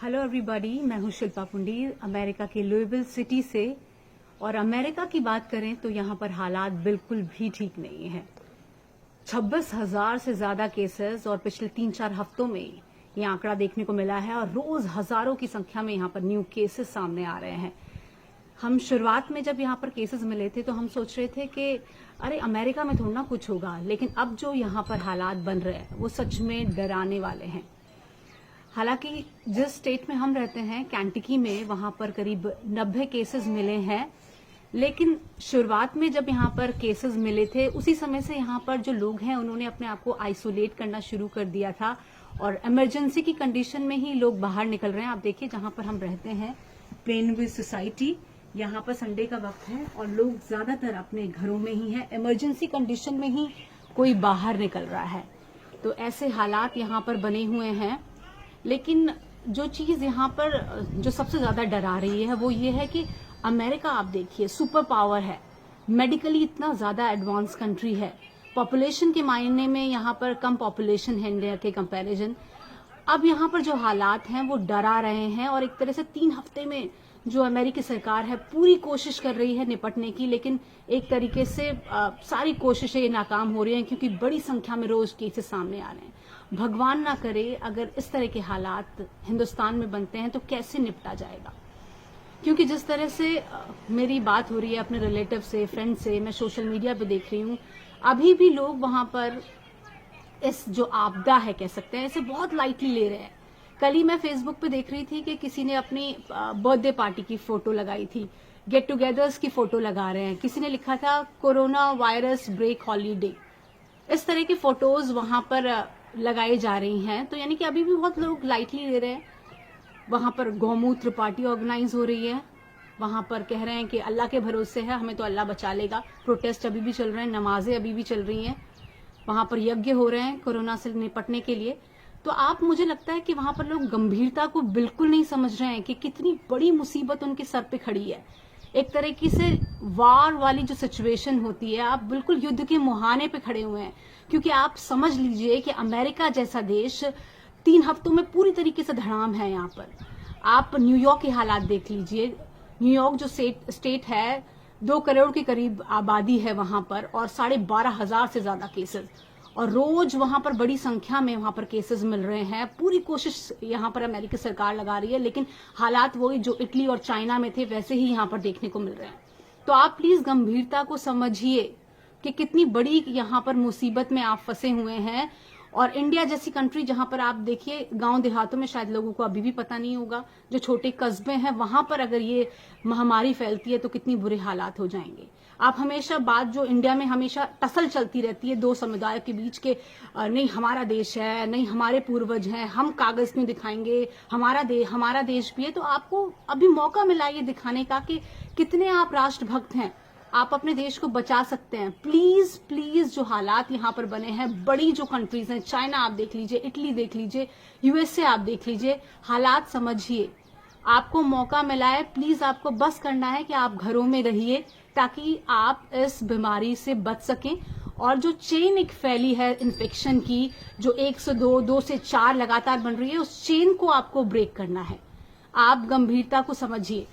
Hello everybody, मैं हूं Shilpa Pundir America के लुइविल सिटी से। और अमेरिका की बात करें तो यहाँ पर हालात बिल्कुल भी ठीक नहीं है। 26,000 से ज्यादा केसेस और पिछले 3-4 हफ्तों में ये आंकड़ा देखने को मिला है और रोज हजारों की संख्या में यहाँ पर न्यू केसेस सामने आ रहे हैं। हम शुरुआत में जब यहाँ पर केसेस मिले थे तो हम सोच रहे थे कि अरे अमेरिका में थोड़ा ना कुछ होगा, लेकिन अब जो यहाँ पर हालात बन रहे हैं वो सच में डराने वाले हैं। हालांकि जिस स्टेट में हम रहते हैं कैंटकी में, वहां पर करीब 90 केसेस मिले हैं, लेकिन शुरुआत में जब यहाँ पर केसेस मिले थे उसी समय से यहाँ पर जो लोग हैं उन्होंने अपने आप को आइसोलेट करना शुरू कर दिया था और इमरजेंसी की कंडीशन में ही लोग बाहर निकल रहे हैं। आप देखिए जहां पर हम रहते हैं प्लेनव्यू सोसाइटी, यहाँ पर संडे का वक्त है और लोग ज्यादातर अपने घरों में ही हैं, इमरजेंसी कंडीशन में ही कोई बाहर निकल रहा है। तो ऐसे हालात यहाँ पर बने हुए हैं। लेकिन जो चीज यहाँ पर जो सबसे ज्यादा डरा रही है वो ये है कि अमेरिका आप देखिए सुपर पावर है, मेडिकली इतना ज्यादा एडवांस कंट्री है, पॉपुलेशन के मायने में यहाँ पर कम पॉपुलेशन है इंडिया के कंपैरिजन। अब यहाँ पर जो हालात हैं वो डरा रहे हैं और एक तरह से 3 हफ्ते में जो अमेरिकी सरकार है पूरी कोशिश कर रही है निपटने की, लेकिन एक तरीके से सारी कोशिशें नाकाम हो रही हैं क्योंकि बड़ी संख्या में रोज केसेस सामने आ रहे हैं। भगवान ना करे अगर इस तरह के हालात हिंदुस्तान में बनते हैं तो कैसे निपटा जाएगा। क्योंकि जिस तरह से मेरी बात हो रही है अपने रिलेटिव से, फ्रेंड से, मैं सोशल मीडिया पे देख रही हूँ, अभी भी लोग वहां पर इस जो आपदा है कह सकते हैं इसे बहुत लाइटली ले रहे हैं। कल ही मैं फेसबुक पे देख रही थी कि किसी ने अपनी बर्थडे पार्टी की फोटो लगाई थी, गेट टुगेदर्स की फोटो लगा रहे हैं, किसी ने लिखा था कोरोना वायरस ब्रेक हॉलीडे। इस तरह की फोटोज वहां पर लगाई जा रही हैं, तो यानी कि अभी भी बहुत लोग लाइटली ले रहे हैं। वहां पर गौमूत्र पार्टी ऑर्गेनाइज हो रही है, वहां पर कह रहे हैं कि अल्लाह के भरोसे है, हमें तो अल्लाह बचा लेगा। प्रोटेस्ट अभी भी चल रहे हैं, नमाजें अभी भी चल रही हैं, वहां पर यज्ञ हो रहे हैं कोरोना से निपटने के लिए। तो आप मुझे लगता है कि वहां पर लोग गंभीरता को बिल्कुल नहीं समझ रहे हैं कि कितनी बड़ी मुसीबत उनके सर पे खड़ी है। एक तरीके से वार वाली जो सिचुएशन होती है, आप बिल्कुल युद्ध के मुहाने पे खड़े हुए हैं। क्योंकि आप समझ लीजिए कि अमेरिका जैसा देश 3 हफ्तों में पूरी तरीके से धड़ाम है। यहाँ पर आप न्यूयॉर्क के हालात देख लीजिए। न्यूयॉर्क जो स्टेट है 2 करोड़ के करीब आबादी है वहां पर और 12,500 से ज्यादा केसेस, और रोज वहां पर बड़ी संख्या में वहां पर केसेस मिल रहे हैं। पूरी कोशिश यहाँ पर अमेरिकी सरकार लगा रही है, लेकिन हालात वही जो इटली और चाइना में थे वैसे ही यहाँ पर देखने को मिल रहे हैं। तो आप प्लीज गंभीरता को समझिए कि कितनी बड़ी यहाँ पर मुसीबत में आप फंसे हुए हैं। और इंडिया जैसी कंट्री जहां पर आप देखिए गांव देहातों में शायद लोगों को अभी भी पता नहीं होगा, जो छोटे कस्बे हैं वहां पर अगर ये महामारी फैलती है तो कितनी बुरे हालात हो जाएंगे। आप हमेशा बात जो इंडिया में हमेशा टसल चलती रहती है 2 समुदाय के बीच के, नहीं हमारा देश है, नहीं हमारे पूर्वज हैं, हम कागज में दिखाएंगे हमारा देश भी है। तो आपको अभी मौका मिला ये दिखाने का कि कितने आप राष्ट्रभक्त हैं, आप अपने देश को बचा सकते हैं। प्लीज प्लीज जो हालात यहाँ पर बने हैं, बड़ी जो कंट्रीज हैं, चाइना आप देख लीजिए, इटली देख लीजिए, यूएसए आप देख लीजिए, हालात समझिए। आपको मौका मिला है, प्लीज आपको बस करना है कि आप घरों में रहिए ताकि आप इस बीमारी से बच सकें। और जो चेन एक फैली है इन्फेक्शन की, जो 1 से 2 से 4 लगातार बन रही है, उस चेन को आपको ब्रेक करना है। आप गंभीरता को समझिए।